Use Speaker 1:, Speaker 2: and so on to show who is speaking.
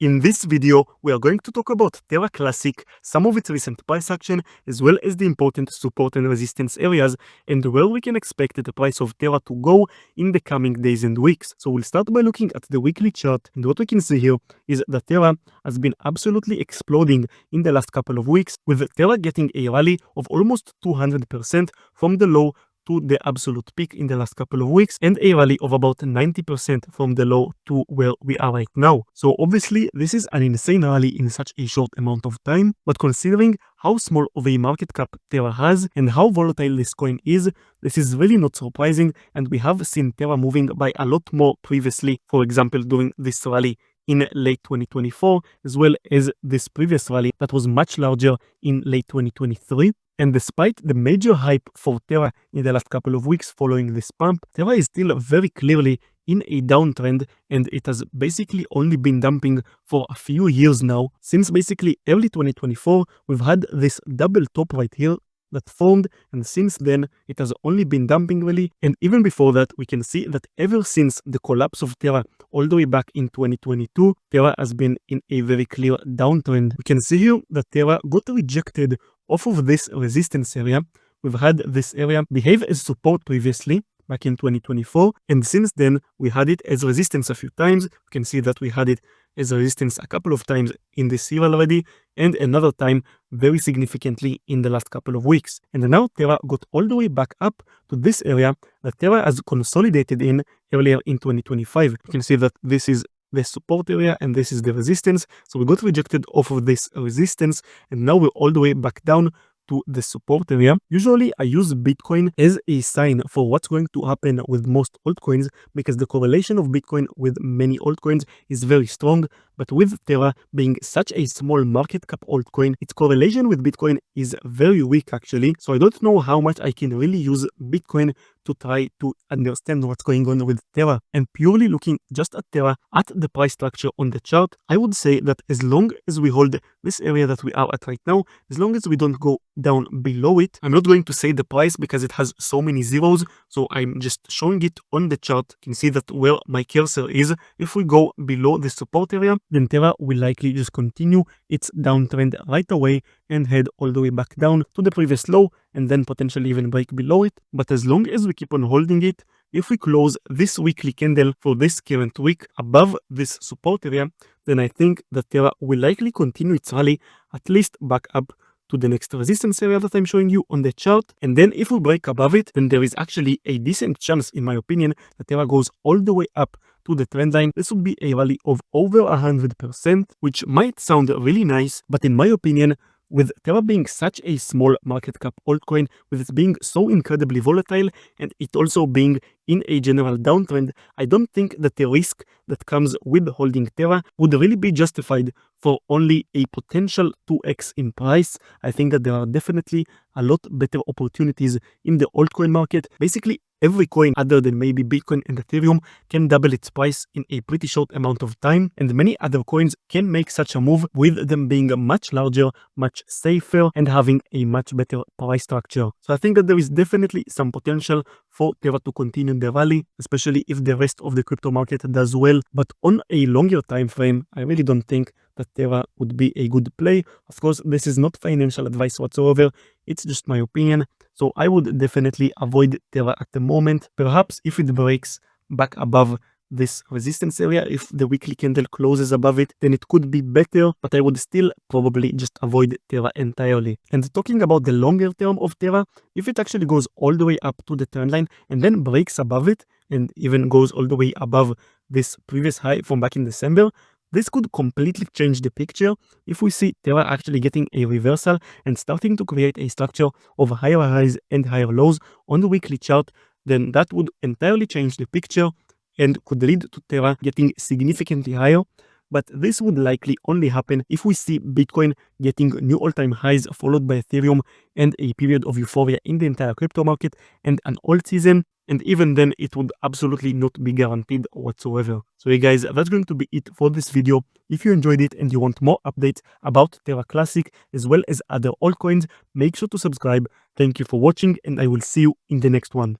Speaker 1: In this video, we are going to talk about Terra Classic, some of its recent price action, as well as the important support and resistance areas, and where we can expect the price of Terra to go in the coming days and weeks. So we'll start by looking at the weekly chart, and what we can see here is that Terra has been absolutely exploding in the last couple of weeks, with Terra getting a rally of almost 200% from the low to the absolute peak in the last couple of weeks, and a rally of about 90% from the low to where we are right now. So obviously this is an insane rally in such a short amount of time, but considering how small of a market cap Terra has and how volatile this coin is, this is really not surprising, and we have seen Terra moving by a lot more previously, for example during this rally in late 2024, as well as this previous rally that was much larger in late 2023. And despite the major hype for Terra in the last couple of weeks following this pump, Terra is still very clearly in a downtrend, and it has basically only been dumping for a few years now. Since basically early 2024, we've had this double top right here that formed, and since then it has only been dumping really. And even before that, we can see that ever since the collapse of Terra all the way back in 2022, Terra has been in a very clear downtrend. We can see here that Terra got rejected off of this resistance area. We've had this area behave as support previously back in 2024, and since then we had it as resistance a few times. You can see that we had it as resistance a couple of times in this year already, and another time very significantly in the last couple of weeks. And now Terra got all the way back up to this area that Terra has consolidated in earlier in 2025. You can see that this is the support area and this is the resistance. So we got rejected off of this resistance, and now we're all the way back down to the support area. Usually I use Bitcoin as a sign for what's going to happen with most altcoins, because the correlation of Bitcoin with many altcoins is very strong. But with Terra being such a small market cap altcoin, its correlation with Bitcoin is very weak actually. So I don't know how much I can really use Bitcoin to try to understand what's going on with Terra. And purely looking just at Terra, at the price structure on the chart, I would say that as long as we hold this area that we are at right now, as long as we don't go down below it, I'm not going to say the price because it has so many zeros, so I'm just showing it on the chart. You can see that where my cursor is, if we go below the support area, then Terra will likely just continue its downtrend right away and head all the way back down to the previous low, and then potentially even break below it. But as long as we keep on holding it, if we close this weekly candle for this current week above this support area, then I think that Terra will likely continue its rally at least back up to the next resistance area that I'm showing you on the chart. And then if we break above it, then there is actually a decent chance, in my opinion, that Terra goes all the way up to the trend line. This would be a rally of over 100%, which might sound really nice, but in my opinion, with Terra being such a small market cap altcoin, with it being so incredibly volatile, and it also being in a general downtrend, I don't think that the risk that comes with holding Terra would really be justified for only a potential 2x in price. I think that there are definitely a lot better opportunities in the altcoin market. Basically, every coin other than maybe Bitcoin and Ethereum can double its price in a pretty short amount of time, and many other coins can make such a move with them being much larger, much safer, and having a much better price structure. So I think that there is definitely some potential for Terra to continue the rally, especially if the rest of the crypto market does well. But on a longer time frame, I really don't think that Terra would be a good play. Of course, this is not financial advice whatsoever, it's just my opinion. So I would definitely avoid Terra at the moment. Perhaps if it breaks back above this resistance area, if the weekly candle closes above it, then it could be better, but I would still probably just avoid Terra entirely. And talking about the longer term of Terra, if it actually goes all the way up to the trend line and then breaks above it, and even goes all the way above this previous high from back in December, this could completely change the picture. If we see Terra actually getting a reversal and starting to create a structure of higher highs and higher lows on the weekly chart, then that would entirely change the picture and could lead to Terra getting significantly higher. But this would likely only happen if we see Bitcoin getting new all-time highs, followed by Ethereum, and a period of euphoria in the entire crypto market and an alt season. And even then, it would absolutely not be guaranteed whatsoever. So hey guys, that's going to be it for this video. If you enjoyed it and you want more updates about Terra Classic as well as other altcoins, make sure to subscribe. Thank you for watching, and I will see you in the next one.